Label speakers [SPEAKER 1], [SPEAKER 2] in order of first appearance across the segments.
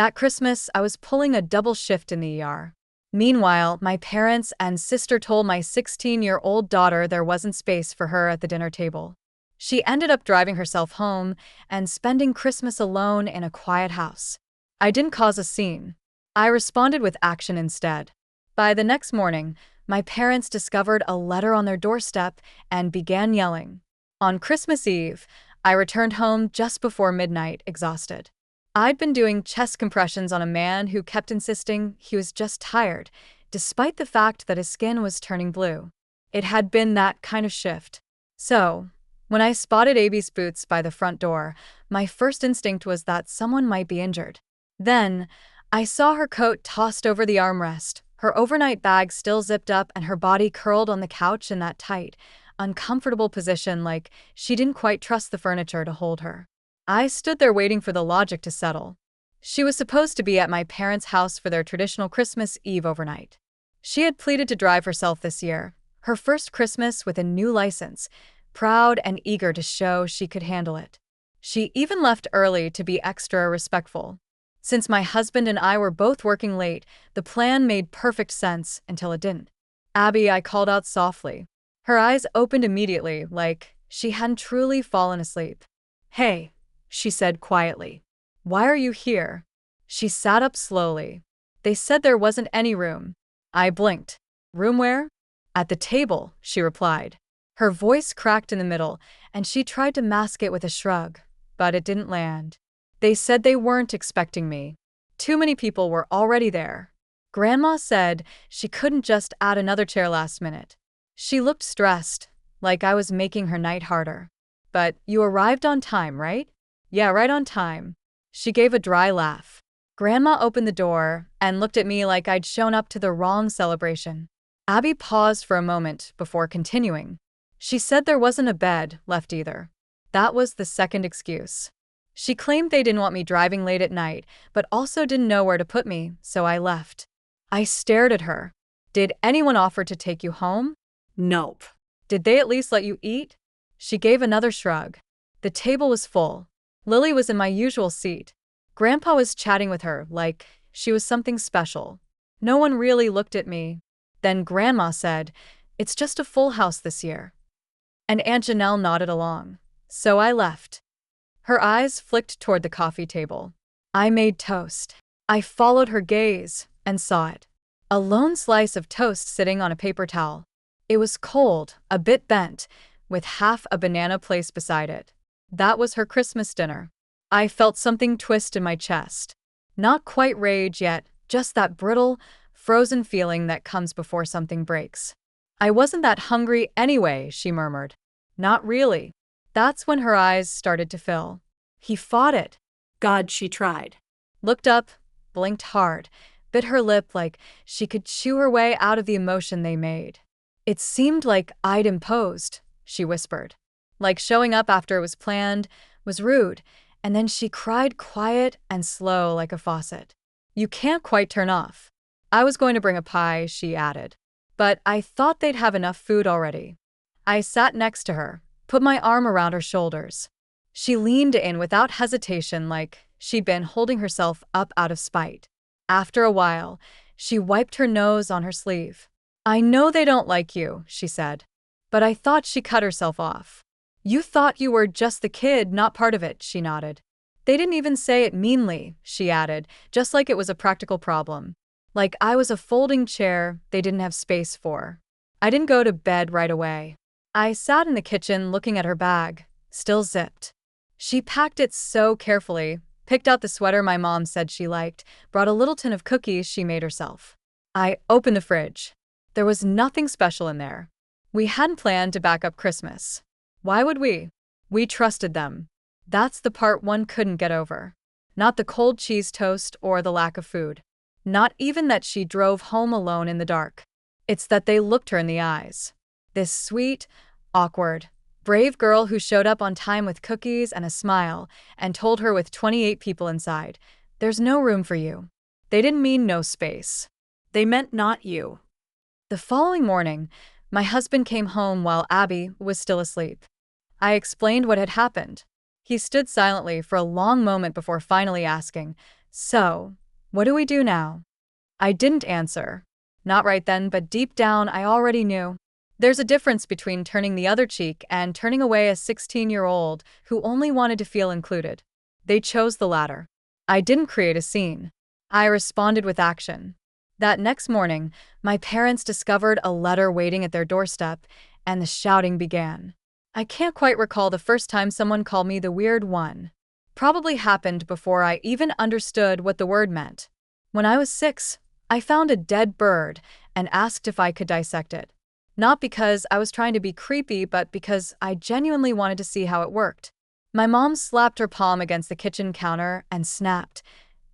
[SPEAKER 1] That Christmas, I was pulling a double shift in the ER. Meanwhile, my parents and sister told my 16-year-old daughter there wasn't space for her at the dinner table. She ended up driving herself home and spending Christmas alone in a quiet house. I didn't cause a scene. I responded with action instead. By the next morning, my parents discovered a letter on their doorstep and began yelling. On Christmas Eve, I returned home just before midnight, exhausted. I'd been doing chest compressions on a man who kept insisting he was just tired, despite the fact that his skin was turning blue. It had been that kind of shift. So, when I spotted Abby's boots by the front door, my first instinct was that someone might be injured. Then, I saw her coat tossed over the armrest, her overnight bag still zipped up, and her body curled on the couch in that tight, uncomfortable position like she didn't quite trust the furniture to hold her. I stood there waiting for the logic to settle. She was supposed to be at my parents' house for their traditional Christmas Eve overnight. She had pleaded to drive herself this year, her first Christmas with a new license, proud and eager to show she could handle it. She even left early to be extra respectful. Since my husband and I were both working late, the plan made perfect sense until it didn't. Abby, I called out softly. Her eyes opened immediately, like she hadn't truly fallen asleep. Hey, she said quietly. Why are you here? She sat up slowly. They said there wasn't any room. I blinked. Room where? At the table, she replied. Her voice cracked in the middle, and she tried to mask it with a shrug, but it didn't land. They said they weren't expecting me. Too many people were already there. Grandma said she couldn't just add another chair last minute. She looked stressed, like I was making her night harder. But you arrived on time, right? Yeah, right on time. She gave a dry laugh. Grandma opened the door and looked at me like I'd shown up to the wrong celebration. Abby paused for a moment before continuing. She said there wasn't a bed left either. That was the second excuse. She claimed they didn't want me driving late at night, but also didn't know where to put me, so I left. I stared at her. Did anyone offer to take you home? Nope. Did they at least let you eat? She gave another shrug. The table was full. Lily was in my usual seat. Grandpa was chatting with her like she was something special. No one really looked at me. Then Grandma said, "It's just a full house this year." And Aunt Janelle nodded along. So I left. Her eyes flicked toward the coffee table. I made toast. I followed her gaze and saw it. A lone slice of toast sitting on a paper towel. It was cold, a bit bent, with half a banana placed beside it. That was her Christmas dinner. I felt something twist in my chest. Not quite rage yet, just that brittle, frozen feeling that comes before something breaks. I wasn't that hungry anyway, she murmured. Not really. That's when her eyes started to fill. He fought it. God, she tried. Looked up, blinked hard, bit her lip like she could chew her way out of the emotion they made. It seemed like I'd imposed, she whispered. Like showing up after it was planned was rude, and then she cried quiet and slow like a faucet. You can't quite turn off. I was going to bring a pie, she added. But I thought they'd have enough food already. I sat next to her, put my arm around her shoulders. She leaned in without hesitation like she'd been holding herself up out of spite. After a while, she wiped her nose on her sleeve. I know they don't like you, she said. But I thought she cut herself off. You thought you were just the kid, not part of it, she nodded. They didn't even say it meanly, she added, just like it was a practical problem. Like I was a folding chair they didn't have space for. I didn't go to bed right away. I sat in the kitchen looking at her bag, still zipped. She packed it so carefully, picked out the sweater my mom said she liked, brought a little tin of cookies she made herself. I opened the fridge. There was nothing special in there. We hadn't planned to back up Christmas. Why would we? We trusted them. That's the part one couldn't get over. Not the cold cheese toast or the lack of food. Not even that she drove home alone in the dark. It's that they looked her in the eyes. This sweet, awkward, brave girl who showed up on time with cookies and a smile and told her with 28 people inside, "There's no room for you." They didn't mean no space. They meant not you. The following morning, my husband came home while Abby was still asleep. I explained what had happened. He stood silently for a long moment before finally asking, So, what do we do now? I didn't answer. Not right then, but deep down I already knew. There's a difference between turning the other cheek and turning away a 16-year-old who only wanted to feel included. They chose the latter. I didn't create a scene. I responded with action. That next morning, my parents discovered a letter waiting at their doorstep, and the shouting began. I can't quite recall the first time someone called me the weird one. Probably happened before I even understood what the word meant. When I was 6, I found a dead bird and asked if I could dissect it. Not because I was trying to be creepy, but because I genuinely wanted to see how it worked. My mom slapped her palm against the kitchen counter and snapped,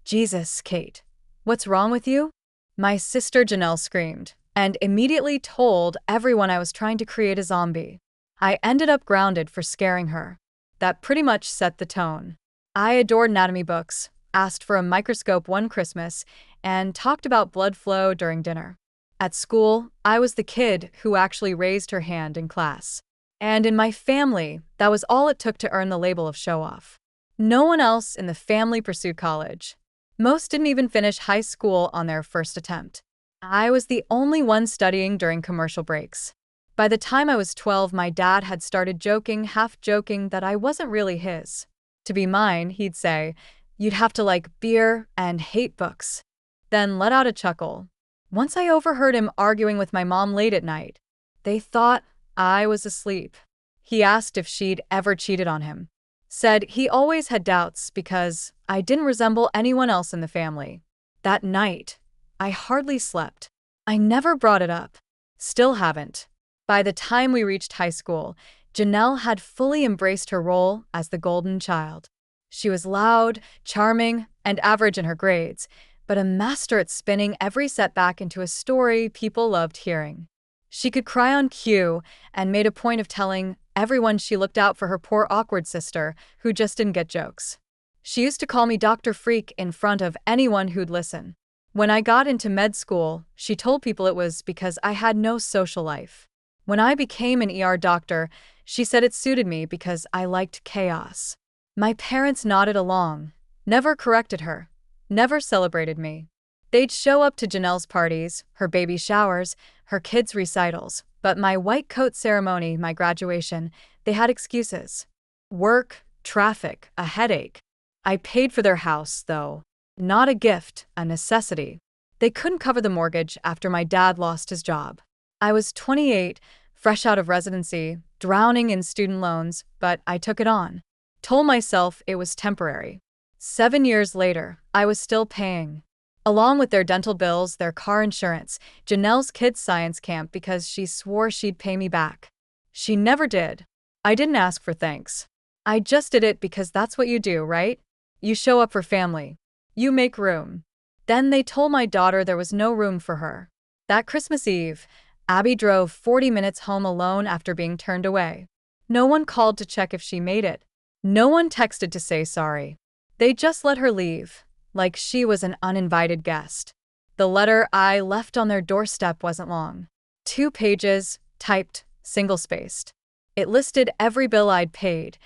[SPEAKER 1] "Jesus, Kate. What's wrong with you?" My sister Janelle screamed and immediately told everyone I was trying to create a zombie. I ended up grounded for scaring her. That pretty much set the tone. I adored anatomy books, asked for a microscope one Christmas, and talked about blood flow during dinner. At school, I was the kid who actually raised her hand in class. And in my family, that was all it took to earn the label of show-off. No one else in the family pursued college. Most didn't even finish high school on their first attempt. I was the only one studying during commercial breaks. By the time I was 12, my dad had started joking, half joking, that I wasn't really his. To be mine, he'd say, "You'd have to like beer and hate books." Then let out a chuckle. Once I overheard him arguing with my mom late at night. They thought I was asleep. He asked if she'd ever cheated on him. Said he always had doubts because I didn't resemble anyone else in the family. That night, I hardly slept. I never brought it up. Still haven't. By the time we reached high school, Janelle had fully embraced her role as the golden child. She was loud, charming, and average in her grades, but a master at spinning every setback into a story people loved hearing. She could cry on cue and made a point of telling everyone she looked out for her poor awkward sister who just didn't get jokes. She used to call me Dr. Freak in front of anyone who'd listen. When I got into med school, she told people it was because I had no social life. When I became an ER doctor, she said it suited me because I liked chaos. My parents nodded along, never corrected her, never celebrated me. They'd show up to Janelle's parties, her baby showers, her kids' recitals, but my white coat ceremony, my graduation, they had excuses. Work, traffic, a headache. I paid for their house, though. Not a gift, a necessity. They couldn't cover the mortgage after my dad lost his job. I was 28, fresh out of residency, drowning in student loans, but I took it on. Told myself it was temporary. 7 years later, I was still paying. Along with their dental bills, their car insurance, Janelle's kids' science camp because she swore she'd pay me back. She never did. I didn't ask for thanks. I just did it because that's what you do, right? You show up for family. You make room. Then they told my daughter there was no room for her. That Christmas Eve, Abby drove 40 minutes home alone after being turned away. No one called to check if she made it. No one texted to say sorry. They just let her leave, like she was an uninvited guest. The letter I left on their doorstep wasn't long. 2 pages, typed, single-spaced. It listed every bill I'd paid,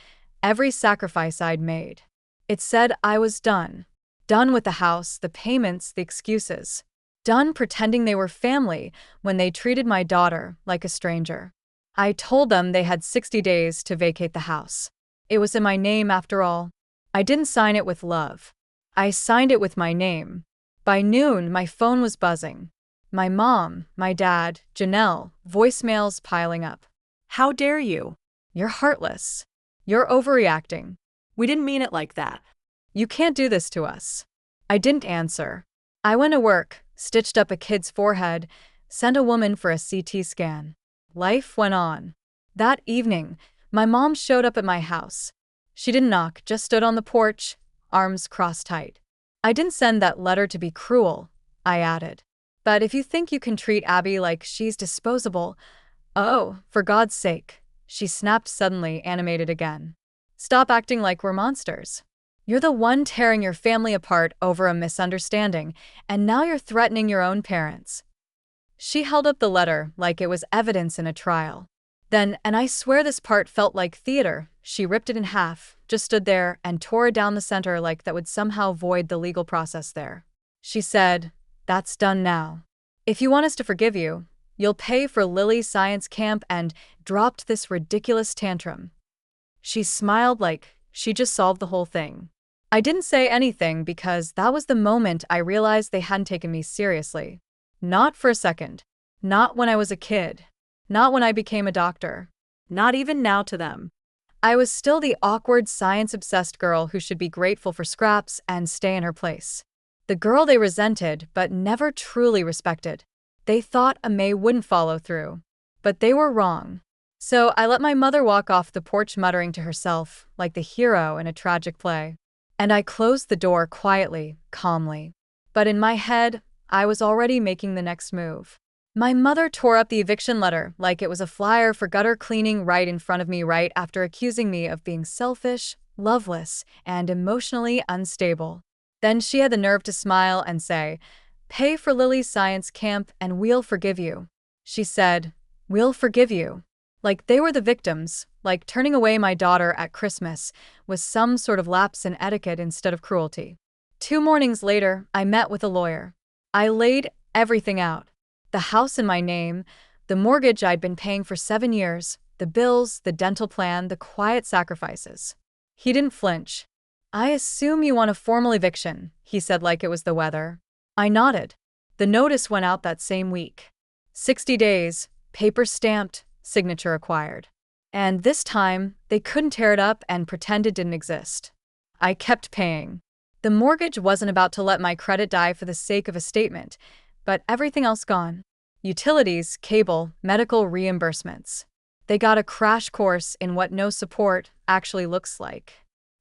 [SPEAKER 1] every sacrifice I'd made. It said I was done. Done with the house, the payments, the excuses. Done pretending they were family when they treated my daughter like a stranger. I told them they had 60 days to vacate the house. It was in my name after all. I didn't sign it with love. I signed it with my name. By noon, my phone was buzzing. My mom, my dad, Janelle, voicemails piling up.
[SPEAKER 2] How dare you?
[SPEAKER 1] You're heartless. You're overreacting.
[SPEAKER 2] We didn't mean it like that.
[SPEAKER 1] You can't do this to us. I didn't answer. I went to work, stitched up a kid's forehead, sent a woman for a CT scan. Life went on. That evening, my mom showed up at my house. She didn't knock, just stood on the porch, arms crossed tight. I didn't send that letter to be cruel, I added. But if you think you can treat Abby like she's disposable, oh, for God's sake, she snapped suddenly, animated again. Stop acting like we're monsters. You're the one tearing your family apart over a misunderstanding, and now you're threatening your own parents. She held up the letter like it was evidence in a trial. And I swear this part felt like theater. She ripped it in half, just stood there, and tore it down the center like that would somehow void the legal process there. She said, "That's done now. If you want us to forgive you, you'll pay for Lily's science camp," and dropped this ridiculous tantrum. She smiled like she just solved the whole thing. I didn't say anything because that was the moment I realized they hadn't taken me seriously. Not for a second. Not when I was a kid. Not when I became a doctor.
[SPEAKER 2] Not even now to them.
[SPEAKER 1] I was still the awkward science-obsessed girl who should be grateful for scraps and stay in her place. The girl they resented but never truly respected. They thought a May wouldn't follow through. But they were wrong. So I let my mother walk off the porch muttering to herself, like the hero in a tragic play. And I closed the door quietly, calmly. But in my head, I was already making the next move. My mother tore up the eviction letter like it was a flyer for gutter cleaning right in front of me right after accusing me of being selfish, loveless, and emotionally unstable. Then she had the nerve to smile and say, "Pay for Lily's science camp and we'll forgive you." She said, "We'll forgive you." Like they were the victims, like turning away my daughter at Christmas was some sort of lapse in etiquette instead of cruelty. 2 mornings later, I met with a lawyer. I laid everything out. The house in my name, the mortgage I'd been paying for 7 years, the bills, the dental plan, the quiet sacrifices. He didn't flinch. "I assume you want a formal eviction," he said like it was the weather. I nodded. The notice went out that same week. 60 days, paper stamped, signature required. And this time, they couldn't tear it up and pretend it didn't exist. I kept paying. The mortgage wasn't about to let my credit die for the sake of a statement, but everything else gone. Utilities, cable, medical reimbursements. They got a crash course in what no support actually looks like.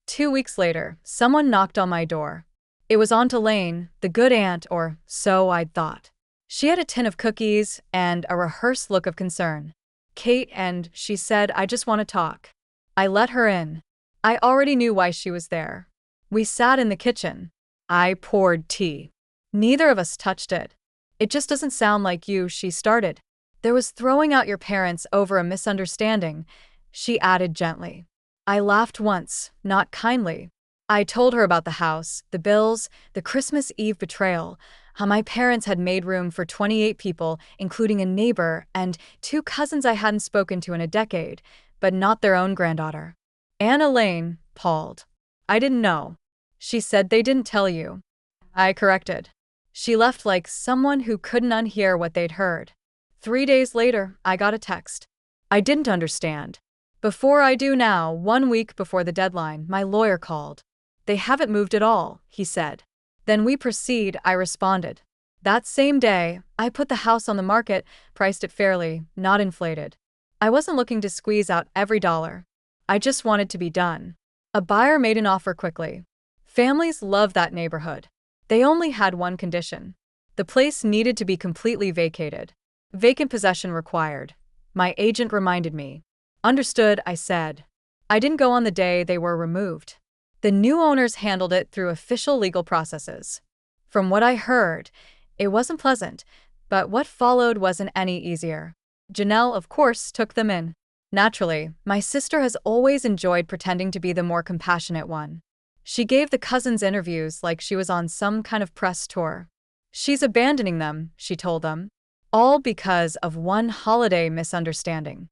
[SPEAKER 1] 2 weeks later, someone knocked on my door. It was Aunt Elaine, the good aunt, or so I'd thought. She had a tin of cookies and a rehearsed look of concern. "Kate," and she said, "I just want to talk." I let her in. I already knew why she was there. We sat in the kitchen. I poured tea. Neither of us touched it. "It just doesn't sound like you," she started. "There was throwing out your parents over a misunderstanding," she added gently. I laughed once, not kindly. I told her about the house, the bills, the Christmas Eve betrayal, how my parents had made room for 28 people, including a neighbor and 2 cousins I hadn't spoken to in a decade, but not their own granddaughter. Aunt Elaine palled. "I didn't know." She said, "They didn't tell you." I corrected. She left like someone who couldn't unhear what they'd heard. 3 days later, I got a text. I didn't understand. Before I do now, 1 week before the deadline, my lawyer called. "They haven't moved at all," he said. "Then we proceed," I responded. That same day, I put the house on the market, priced it fairly, not inflated. I wasn't looking to squeeze out every dollar. I just wanted to be done. A buyer made an offer quickly. Families love that neighborhood. They only had one condition. The place needed to be completely vacated. Vacant possession required. My agent reminded me. "Understood," I said. I didn't go on the day they were removed. The new owners handled it through official legal processes. From what I heard, it wasn't pleasant, but what followed wasn't any easier. Janelle, of course, took them in. Naturally, my sister has always enjoyed pretending to be the more compassionate one. She gave the cousins interviews like she was on some kind of press tour. She's abandoning them, she told them. All because of one holiday misunderstanding.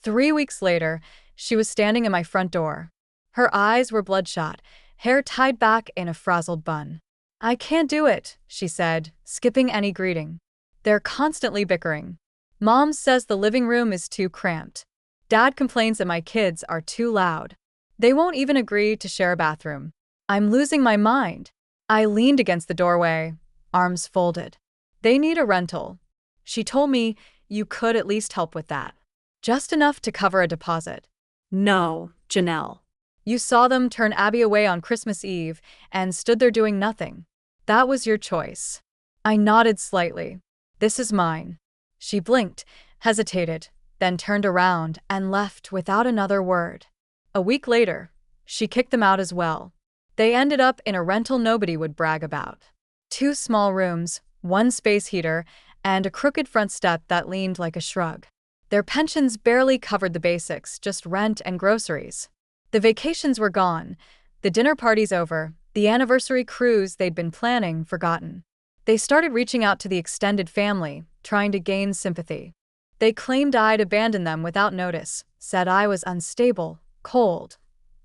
[SPEAKER 1] 3 weeks later, she was standing in my front door. Her eyes were bloodshot, hair tied back in a frazzled bun. "I can't do it," she said, skipping any greeting. "They're constantly bickering. Mom says the living room is too cramped. Dad complains that my kids are too loud. They won't even agree to share a bathroom. I'm losing my mind." I leaned against the doorway, arms folded. "They need a rental." She told me, "You could at least help with that. Just enough to cover a deposit."
[SPEAKER 2] No, Janelle.
[SPEAKER 1] "You saw them turn Abby away on Christmas Eve and stood there doing nothing. That was your choice." I nodded slightly. "This is mine." She blinked, hesitated, then turned around and left without another word. A week later, she kicked them out as well. They ended up in a rental nobody would brag about. 2 small rooms, 1 space heater, and a crooked front step that leaned like a shrug. Their pensions barely covered the basics, just rent and groceries. The vacations were gone, the dinner parties over, the anniversary cruise they'd been planning forgotten. They started reaching out to the extended family, trying to gain sympathy. They claimed I'd abandoned them without notice, said I was unstable, cold.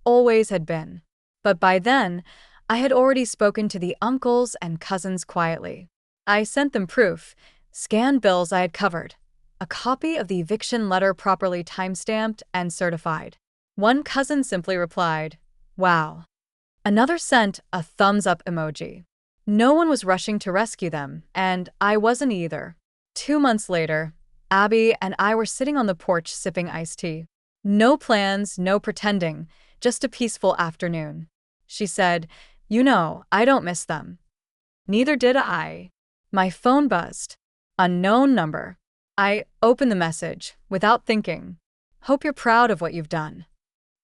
[SPEAKER 1] Always had been. But by then, I had already spoken to the uncles and cousins quietly. I sent them proof, scanned bills I had covered, a copy of the eviction letter properly time-stamped and certified. One cousin simply replied, "Wow." Another sent a thumbs-up emoji. No one was rushing to rescue them, and I wasn't either. 2 months later, Abby and I were sitting on the porch sipping iced tea. No plans, no pretending, just a peaceful afternoon. She said, "You know, I don't miss them." Neither did I. My phone buzzed. Unknown number. I opened the message, without thinking. "Hope you're proud of what you've done."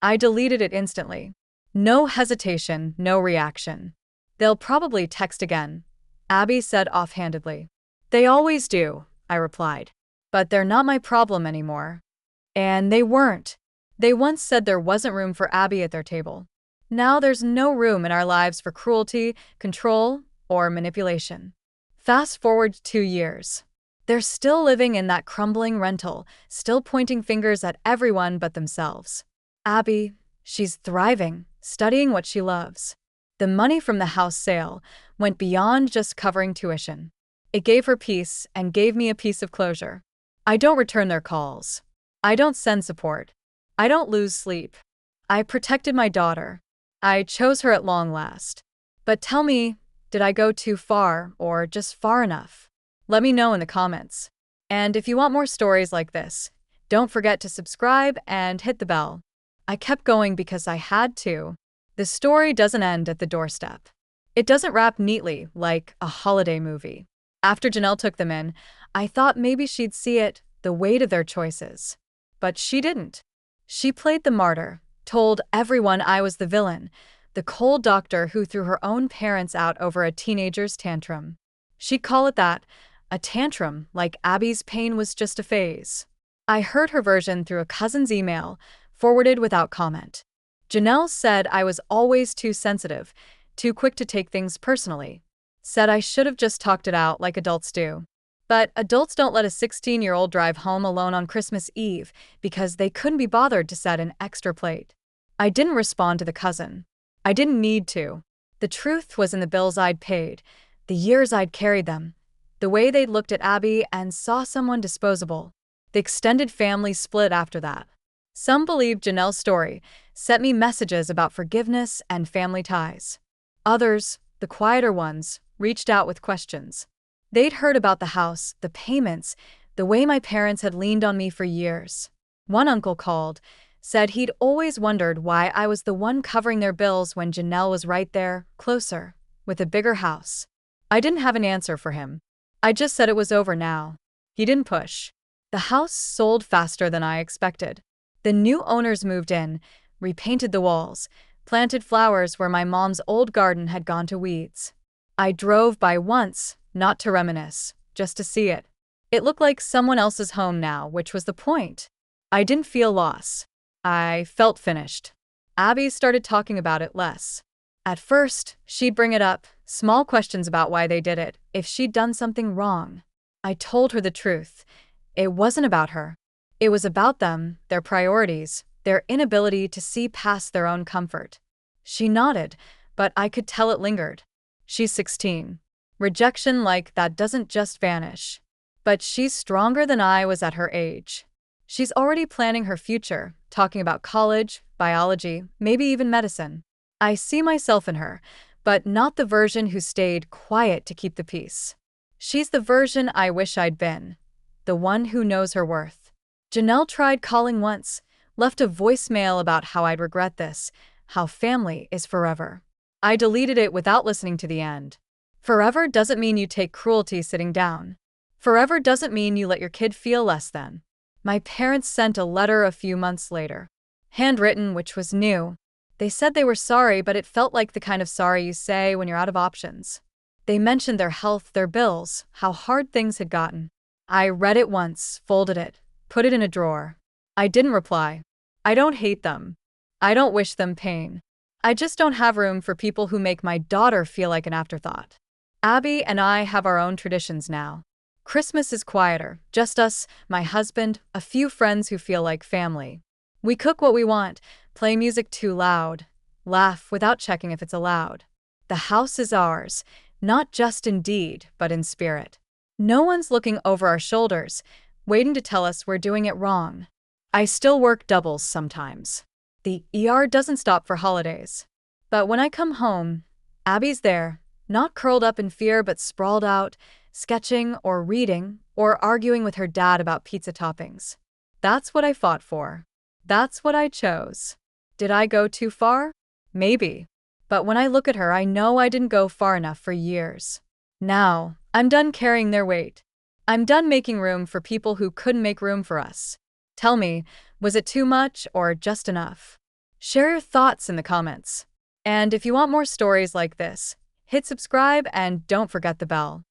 [SPEAKER 1] I deleted it instantly. No hesitation, no reaction. "They'll probably text again," Abby said offhandedly. "They always do," I replied. "But they're not my problem anymore." And they weren't. They once said there wasn't room for Abby at their table. Now there's no room in our lives for cruelty, control, or manipulation. Fast forward 2 years. They're still living in that crumbling rental, still pointing fingers at everyone but themselves. Abby, she's thriving, studying what she loves. The money from the house sale went beyond just covering tuition. It gave her peace and gave me a piece of closure. I don't return their calls. I don't send support. I don't lose sleep. I protected my daughter. I chose her at long last. But tell me, did I go too far or just far enough? Let me know in the comments. And if you want more stories like this, don't forget to subscribe and hit the bell. I kept going because I had to. The story doesn't end at the doorstep. It doesn't wrap neatly like a holiday movie. After Janelle took them in, I thought maybe she'd see it, the weight of their choices. But she didn't. She played the martyr, told everyone I was the villain, the cold doctor who threw her own parents out over a teenager's tantrum. She'd call it that, a tantrum, like Abby's pain was just a phase. I heard her version through a cousin's email, forwarded without comment. Janelle said I was always too sensitive, too quick to take things personally. Said I should have just talked it out like adults do. But adults don't let a 16-year-old drive home alone on Christmas Eve because they couldn't be bothered to set an extra plate. I didn't respond to the cousin. I didn't need to. The truth was in the bills I'd paid, the years I'd carried them, the way they'd looked at Abby and saw someone disposable. The extended family split after that. Some believed Janelle's story, sent me messages about forgiveness and family ties. Others, the quieter ones, reached out with questions. They'd heard about the house, the payments, the way my parents had leaned on me for years. One uncle called, said he'd always wondered why I was the one covering their bills when Janelle was right there, closer, with a bigger house. I didn't have an answer for him. I just said it was over now. He didn't push. The house sold faster than I expected. The new owners moved in, repainted the walls, planted flowers where my mom's old garden had gone to weeds. I drove by once, not to reminisce, just to see it. It looked like someone else's home now, which was the point. I didn't feel loss. I felt finished. Abby started talking about it less. At first, she'd bring it up, small questions about why they did it, if she'd done something wrong. I told her the truth. It wasn't about her. It was about them, their priorities, their inability to see past their own comfort. She nodded, but I could tell it lingered. She's 16. Rejection like that doesn't just vanish. But she's stronger than I was at her age. She's already planning her future, talking about college, biology, maybe even medicine. I see myself in her, but not the version who stayed quiet to keep the peace. She's the version I wish I'd been, the one who knows her worth. Janelle tried calling once, left a voicemail about how I'd regret this, how family is forever. I deleted it without listening to the end. Forever doesn't mean you take cruelty sitting down. Forever doesn't mean you let your kid feel less than. My parents sent a letter a few months later. Handwritten, which was new. They said they were sorry, but it felt like the kind of sorry you say when you're out of options. They mentioned their health, their bills, how hard things had gotten. I read it once, folded it, Put it in a drawer. I didn't reply. I don't hate them. I don't wish them pain. I just don't have room for people who make my daughter feel like an afterthought. Abby and I have our own traditions now. Christmas is quieter, just us, my husband, a few friends who feel like family. We cook what we want, play music too loud, laugh without checking if it's allowed. The house is ours, not just in deed, but in spirit. No one's looking over our shoulders, waiting to tell us we're doing it wrong. I still work doubles sometimes. The ER doesn't stop for holidays. But when I come home, Abby's there, not curled up in fear but sprawled out, sketching or reading or arguing with her dad about pizza toppings. That's what I fought for. That's what I chose. Did I go too far? Maybe. But when I look at her, I know I didn't go far enough for years. Now, I'm done carrying their weight. I'm done making room for people who couldn't make room for us. Tell me, was it too much or just enough? Share your thoughts in the comments. And if you want more stories like this, hit subscribe and don't forget the bell.